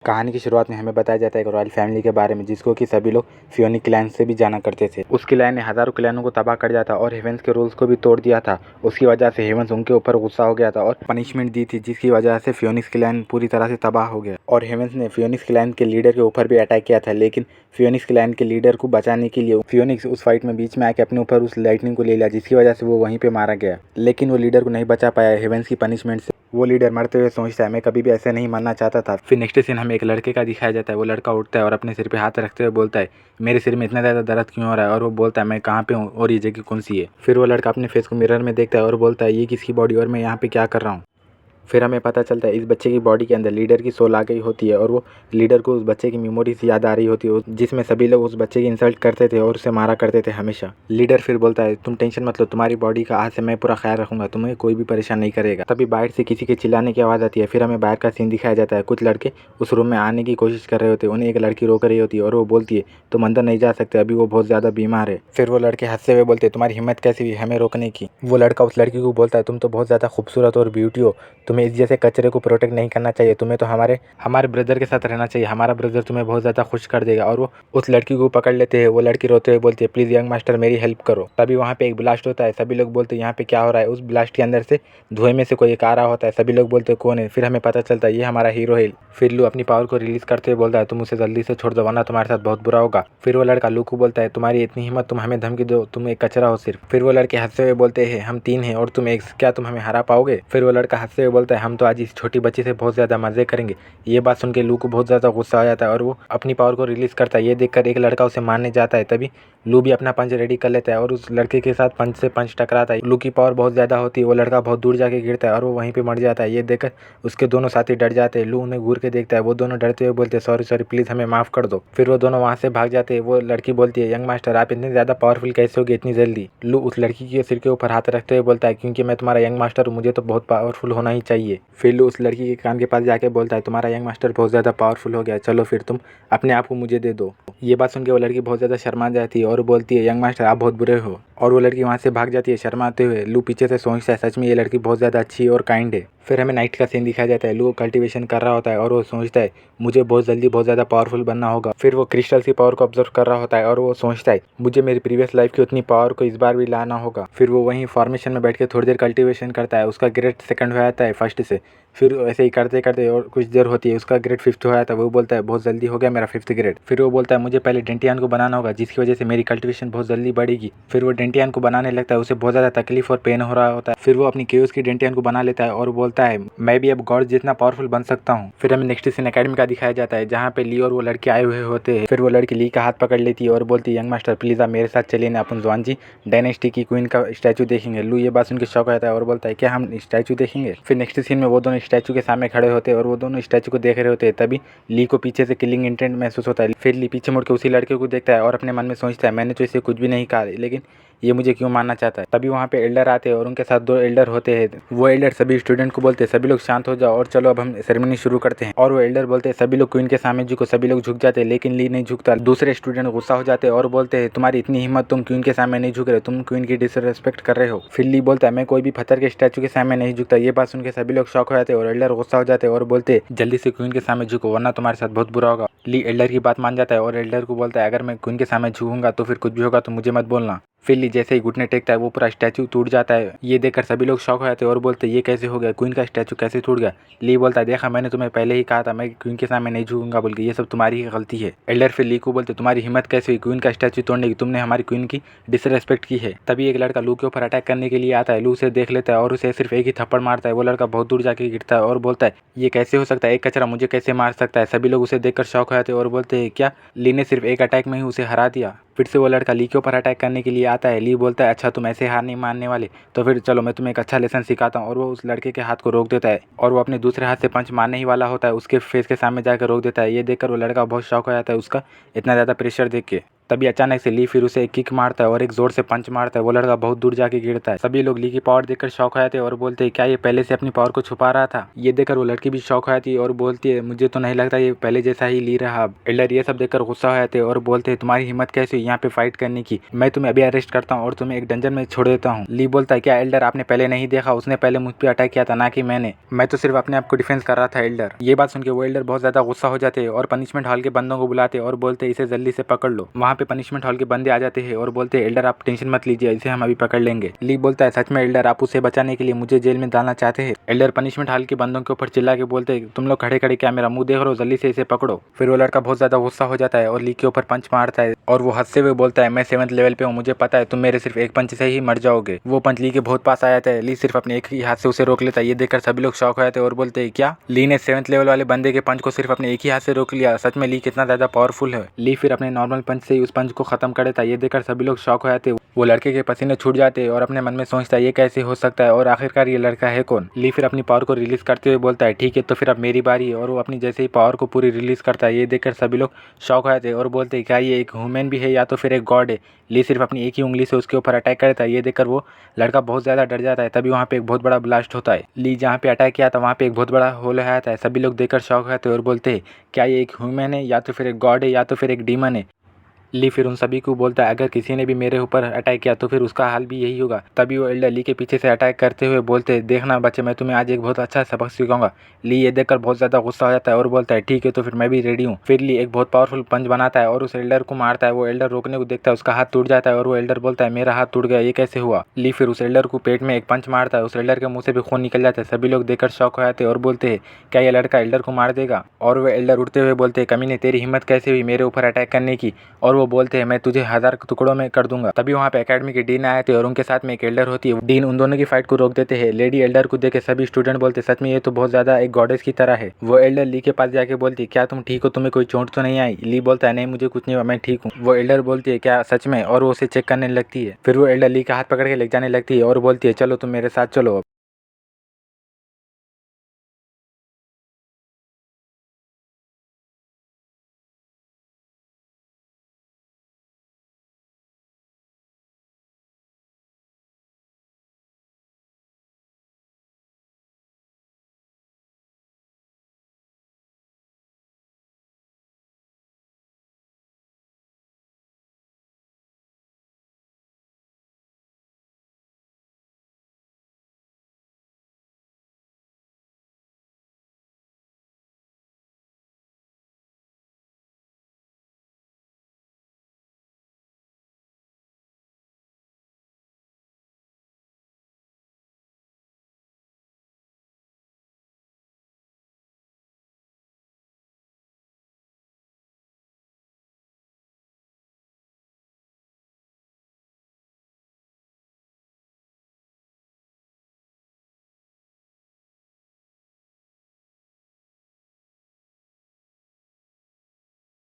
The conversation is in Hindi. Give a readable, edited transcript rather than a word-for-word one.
कहानी की शुरुआत में हमें बताया जाता है एक रॉयल फैमिली के बारे में, जिसको कि सभी लोग फियोनिक क्लैन से भी जाना करते थे। उस क्लैन ने हजारों क्लैनों को तबाह कर दिया था और हेवेंस के रूल्स को भी तोड़ दिया था। उसकी वजह से हेवेंस उनके ऊपर गुस्सा हो गया था और पनिशमेंट दी थी, जिसकी वजह से फियोनिक्स क्लैन पूरी तरह से तबाह हो गया। और हेवेंस ने फियोनिक्स क्लैन के लीडर के ऊपर भी अटैक किया था, लेकिन फियोनिक्स क्लैन के लीडर को बचाने के लिए फियोनिक्स उस फाइट में बीच में आके अपने ऊपर उस लाइटनिंग को ले लिया, जिसकी वजह से वो वहीं पे मारा गया। लेकिन वो लीडर को नहीं बचा पाया हेवेंस की पनिशमेंट से। वो लीडर मरते हुए सोचता है, मैं कभी भी ऐसे नहीं मरना चाहता था। फिर नेक्स्ट सीन हमें एक लड़के का दिखाया जाता है। वो लड़का उठता है और अपने सिर पे हाथ रखते हुए बोलता है, मेरे सिर में इतना ज़्यादा दर्द क्यों हो रहा है। और वो बोलता है, मैं कहाँ पे हूँ और ये जगह कौन सी है। फिर वो लड़का अपने फेस को मिरर में देखता है और बोलता है, ये किसकी बॉडी और मैं यहाँ पे क्या कर रहा हूँ। फिर हमें पता चलता है इस बच्चे की बॉडी के अंदर लीडर की सोल आ गई होती है और वो लीडर को उस बच्चे की मेमोरीज याद आ रही होती है, जिसमें सभी लोग उस बच्चे की इंसल्ट करते थे और उसे मारा करते थे हमेशा। लीडर फिर बोलता है, तुम टेंशन मत लो, तुम्हारी बॉडी का आज से मैं पूरा ख्याल रखूंगा, तुम्हें कोई भी परेशान नहीं करेगा। तभी बाहर से किसी के चिल्लाने की आवाज़ आती है। फिर हमें बाहर का सीन दिखाया जाता है। कुछ लड़के उस रूम में आने की कोशिश कर रहे होते हैं। उन्हें एक लड़की रोक रही होती है और वो बोलती है, तुम अंदर नहीं जा सकते, अभी वो बहुत ज़्यादा बीमार है। फिर वो लड़के हंसते हुए बोलते, तुम्हारी हिम्मत कैसी हुई हमें रोकने की। वो लड़का उस लड़की को बोलता है, तुम तो बहुत ज़्यादा खूबसूरत और ब्यूटी हो, तुम्हें इस जैसे कचरे को प्रोटेक्ट नहीं करना चाहिए, तुम्हें तो हमारे ब्रदर के साथ रहना चाहिए, हमारा ब्रदर तुम्हें बहुत ज़्यादा खुश कर देगा। और वो उस लड़की को पकड़ लेते हैं। वो लड़की रोते हुए बोलती है, प्लीज़ यंग मास्टर मेरी हेल्प करो। तभी वहाँ पे एक ब्लास्ट होता है। सभी लोग बोलते हैं, यहाँ पे क्या हो रहा है। उस ब्लास्ट के अंदर से धुएं में से कोई एक आ रहा होता है। सभी लोग बोलते हैं, कौन है। फिर हमें पता चलता है ये हमारा हीरो है। फिर लू अपनी पावर को रिलीज करते हुए बोलता है, तुम उसे जल्दी से छोड़ दो वरना तुम्हारे साथ बहुत बुरा होगा। फिर वो लड़का लू को बोलता है, तुम्हारी इतनी हिम्मत, तुम हमें धमकी दो, तुम एक कचरा हो सिर्फ। फिर वो लड़के हंसते हुए बोलते हैं, हम 3 हैं और तुम 1, क्या तुम हमें हरा पाओगे। फिर वो लड़का हंसते हुए बोलता है, हम तो आज इस छोटी बच्ची से बहुत ज़्यादा मजे करेंगे। ये बात सुन के लू को बहुत ज़्यादा गुस्सा आ जाता है और वो अपनी पावर को रिलीज करता है। ये देखकर एक लड़का उसे मारने जाता है। तभी लू भी अपना पंच रेडी कर लेता है और उस लड़के के साथ पंच से पंच टकराता है। लू की पावर बहुत ज़्यादा होती है। वो लड़का बहुत दूर जाके गिरता है और वो वहीं पे मर जाता है। ये देखकर उसके दोनों साथी डर जाते हैं। लू उन्हें घूर के देखता है। वो दोनों डरते हुए बोलते हैं, सॉरी सॉरी प्लीज़ हमें माफ़ कर दो। फिर वो दोनों वहाँ से भाग जाते हैं। वो लड़की बोलती है, यंग मास्टर आप इतने ज़्यादा पावरफुल कैसे हो गए इतनी जल्दी। लू उस लड़की के सिर के ऊपर हाथ रखते हुए बोलता है, क्योंकि मैं तुम्हारा यंग मास्टर हूँ, मुझे तो बहुत पावरफुल होना ही चाहिए। फिर लू उस लड़की के कान के पास जाके बोलता है, तुम्हारा यंग मास्टर बहुत ज़्यादा पावरफुल हो गया, चलो फिर तुम अपने आप को मुझे दे दो। ये बात सुन के वो लड़की बहुत ज़्यादा शर्मा जाती है और बोलती है, यंग मास्टर आप बहुत बुरे हो। और वो लड़की वहाँ से भाग जाती है शर्माते हुए। लू पीछे से सोचता है, सच में ये लड़की बहुत ज़्यादा अच्छी और काइंड है। फिर हमें नाइट का सीन दिखाया जाता है। लू कल्टीवेशन कर रहा होता है और वो सोचता है, मुझे बहुत जल्दी बहुत ज़्यादा पावरफुल बनना होगा। फिर वो क्रिस्टल की पावर को ऑब्जर्व कर रहा होता है और वो सोचता है, मुझे मेरी प्रीवियस लाइफ की उतनी पावर को इस बार भी लाना होगा। फिर वो वहीं फॉर्मेशन में बैठ के थोड़ी देर कल्टीवेशन करता है। उसका ग्रेड सेकंड हो जाता है फर्स्ट से। फिर ऐसे ही करते करते और कुछ देर होती है, उसका ग्रेड 5th हो जाता है। वो बोलता है, बहुत जल्दी हो गया मेरा 5th ग्रेड। फिर वो बोलता है, मुझे पहले डेंटियान को बनाना होगा, जिसकी वजह से मेरी कल्टीवेशन बहुत जल्दी बढ़ेगी। फिर वो डेंटियान को बनाने लगता है। उसे बहुत ज़्यादा तकलीफ और पेन हो रहा होता है। फिर वो अपनी केओस की डेंटियान को बना लेता है और बोलता है, मैं भी अब गॉड जितना पावरफुल बन सकता हूँ। फिर हमें नेक्स्ट सीन एकेडमी का दिखाया जाता है, जहाँ पे ली और वो लड़के आए हुए होते हैं। फिर वो लड़की ली का हाथ पकड़ लेती है और बोलती है, यंग मास्टर प्लीज़ आप मेरे साथ चलिए ना, अपन जुआनजी डायनेस्टी की क्वीन का स्टैचू देखेंगे। लू ये बात सुन के शौक हो जाता है और बोलता है, क्या हम स्टैचू देखेंगे। फिर नेक्स्ट सीन में वो दोनों स्टैचू के सामने खड़े होते हैं और वो दोनों स्टैचू को देख रहे होते हैं। तभी ली को पीछे से किलिंग इंटेंट महसूस होता है। फिर ली पीछे मुड़ के उसी लड़के को देखता है और अपने मन में सोचता है, मैंने तो इसे कुछ भी नहीं कहा, लेकिन ये मुझे क्यों मानना चाहता है। तभी वहाँ पे एल्डर आते हैं और उनके साथ 2 एल्डर होते हैं। वो एल्डर सभी स्टूडेंट को बोलते हैं, सभी लोग शांत हो जाओ और चलो अब हम सेरेमनी शुरू करते हैं। और वो एल्डर बोलते हैं, सभी लोग क्वीन के सामने झुको। सभी लोग झुक जाते हैं, लेकिन ली नहीं झुकता। दूसरे स्टूडेंट गुस्सा हो जाते हैं और बोलते हैं, तुम्हारी इतनी हिम्मत, तुम क्वीन के सामने नहीं झुक रहे, तुम क्वीन की डिसरेस्पेक्ट कर रहे हो। फिर ली बोलता है, मैं कोई भी पत्थर के स्टैचू के सामने नहीं झुकता। ये बात सुन के सभी लोग शॉक हो जाते हैं और एल्डर गुस्सा हो जाते हैं और बोलते हैं, जल्दी से क्वीन के सामने झुको वरना तुम्हारे साथ बहुत बुरा होगा। ली एल्डर की बात मान जाता है और एल्डर को बोलता है, अगर मैं क्वीन के सामने झुकूंगा तो फिर कुछ भी होगा तो मुझे मत बोलना। फिर ली जैसे ही घुटने टेकता है, वो पूरा स्टैचू टूट जाता है। ये देखकर सभी लोग शॉक हो जाते हैं और बोलते हैं, ये कैसे हो गया, क्वीन का स्टैचू कैसे टूट गया। ली बोलता है, देखा मैंने तुम्हें पहले ही कहा था मैं क्वीन के सामने नहीं झुकूंगा बोल के, ये सब तुम्हारी ही गलती है। एल्डर फिर ली को बोलते, तुम्हारी हिम्मत कैसे हुई क्वीन का स्टैचू तोड़ने की, तुमने हमारी क्वीन की डिसरेस्पेक्ट की है। तभी एक लड़का लू के ऊपर अटैक करने के लिए आता है। लू उसे देख लेता है और उसे सिर्फ एक ही थप्पड़ मारता है। वो लड़का बहुत दूर जाके गिरता है और बोलता है, ये कैसे हो सकता है, एक कचरा मुझे कैसे मार सकता है। सभी लोग उसे देखकर शॉक हो जाते हैं और बोलते हैं, क्या ली ने सिर्फ एक अटैक में ही उसे हरा दिया। फिर से वो लड़का ली के ऊपर अटैक करने के लिए आता है। ली बोलता है, अच्छा तुम ऐसे हार नहीं मानने वाले, तो फिर चलो मैं तुम्हें एक अच्छा लेसन सिखाता हूँ। और वो उस लड़के के हाथ को रोक देता है और वो अपने दूसरे हाथ से पंच मारने ही वाला होता है, उसके फेस के सामने जाकर रोक देता है। ये देखकर वो लड़का बहुत शॉक हो जाता है उसका इतना ज़्यादा प्रेशर देख के। तभी अचानक से ली फिर उसे एक किक मारता है और एक जोर से पंच मारता है। वो लड़का बहुत दूर जाके गिरता है। सभी लोग ली की पावर देखकर शॉक हो जाते हैं और बोलते हैं क्या ये पहले से अपनी पावर को छुपा रहा था। ये देखकर वो लड़की भी शॉक हो जाती है और बोलती है मुझे तो नहीं लगता ये पहले जैसा ही ली रहा। एल्डर ये सब देखकर गुस्सा हो जाते हैं और बोलते हैं तुम्हारी हिम्मत कैसे हुई यहाँ पे फाइट करने की, मैं तुम्हें अभी अरेस्ट करता हूँ और तुम्हें एक डंजन में छोड़ देता हूँ। ली बोलता है क्या एल्डर आपने पहले नहीं देखा, उसने पहले मुझ पर अटैक किया था ना कि मैंने, मैं तो सिर्फ अपने आप को डिफेंस कर रहा था एल्डर। ये बात सुनकर वो एल्डर बहुत ज्यादा गुस्सा हो जाते हैं और पनिशमेंट हॉल के बंदों को बुलाते और बोलते इसे जल्दी से पकड़ लो। वहाँ पे पनिशमेंट हॉल के बंदे आ जाते हैं और बोलते एल्डर आप टेंशन मत लीजिए, इसे हम अभी पकड़ लेंगे। ली बोलता है सच में एल्डर आप उसे बचाने के लिए मुझे जेल में डालना चाहते हैं। एल्डर पनिशमेंट हॉल के बंदों के ऊपर चिल्ला के बोलते तुम लोग खड़े खड़े क्या मेरा मुंह देख रहे हो, जल्दी से इसे पकड़ो। फिर वो लड़का बहुत ज्यादा गुस्सा हो जाता है और ली के ऊपर पंच मारता है और वो हंसते हुए बोलता है मैं 7th लेवल पे हूँ, मुझे पता है तुम मेरे सिर्फ एक पंच से ही मर जाओगे। वो पंच ली के बहुत पास आ जाता है। ली सिर्फ अपने एक ही हाथ से उसे रोक लेता है। ये देखकर सभी लोग शॉक हो जाते हैं और बोलते हैं क्या ली ने 7th लेवल वाले बंदे के पंच को सिर्फ अपने एक ही हाथ से रोक लिया, सच में ली कितना ज्यादा पावरफुल है। ली फिर अपने नॉर्मल पंच से ही उस पंच को खत्म कर देता है। ये देखकर सभी लोग शॉक हो जाते हैं। वो लड़के के पसीने छूट जाते हैं और अपने मन में सोचता है ये कैसे हो सकता है और आखिरकार ये लड़का है कौन। ली फिर अपनी पावर को रिलीज करते हुए बोलता है ठीक है तो फिर अब मेरी बारी है, और वो अपनी जैसे ही पावर को पूरी रिलीज करता है। ये देखकर सभी लोग शॉक हो जाते हैं और बोलते हैं क्या ये एक ह्यूमन भी है या तो फिर एक गॉड है। ली सिर्फ अपनी एक ही उंगली से उसके ऊपर अटैक करता है। ये देखकर वो लड़का बहुत ज्यादा डर जाता है। तभी वहाँ पे एक बहुत बड़ा ब्लास्ट होता है। ली जहाँ पे अटैक किया था वहाँ पे एक बहुत बड़ा होल आया था। सभी लोग देखकर शॉक हो जाते हैं और बोलते हैं क्या ये एक ह्यूमन है या तो फिर एक गॉड है या तो फिर एक डीमन है। ली फिर उन सभी को बोलता है अगर किसी ने भी मेरे ऊपर अटैक किया तो फिर उसका हाल भी यही होगा। तभी वो एल्डर ली के पीछे से अटैक करते हुए बोलते हैं देखना बच्चे मैं तुम्हें आज एक बहुत अच्छा सबक सिखाऊंगा। ली ये देखकर बहुत ज्यादा गुस्सा हो जाता है और बोलता है ठीक है तो फिर मैं भी रेडी हूँ। फिर ली एक बहुत पावरफुल पंच बनाता है और उस एल्डर को मारता है। वो एल्डर रोकने को देखता है, उसका हाथ टूट जाता है और वो एल्डर बोलता है मेरा हाथ टूट गया, ये कैसे हुआ। ली फिर उस एल्डर को पेट में एक पंच मारता है। उस एल्डर के मुंह से भी खून निकल जाता है। सभी लोग देखकर शॉक हो जाते हैं और बोलते हैं क्या ये लड़का एल्डर को मार देगा। और वो एल्डर उठते हुए बोलते हैं कमीने तेरी हिम्मत कैसे हुई मेरे ऊपर अटैक करने की। और वो बोलते हैं मैं तुझे 1000 टुकड़ों में कर दूंगा। तभी वहाँ पे एकेडमी के डीन आए थे और उनके साथ में एक एल्डर होती है। डीन उन दोनों की फाइट को रोक देते हैं। लेडी एल्डर को देखे सभी स्टूडेंट बोलते सच में ये तो बहुत ज्यादा एक गॉडेस की तरह है। वो एल्डर ली के पास जाके बोलती क्या तुम ठीक हो, तुम्हें कोई चोट तो नहीं आई। ली बोलता है नहीं मुझे कुछ नहीं हुआ, मैं ठीक हूँ। वो एल्डर बोलती है क्या सच में, और वो उसे चेक करने लगती है। फिर वो एल्डर ली का हाथ पकड़ के ले जाने लगती है और बोलती है चलो तुम मेरे साथ चलो।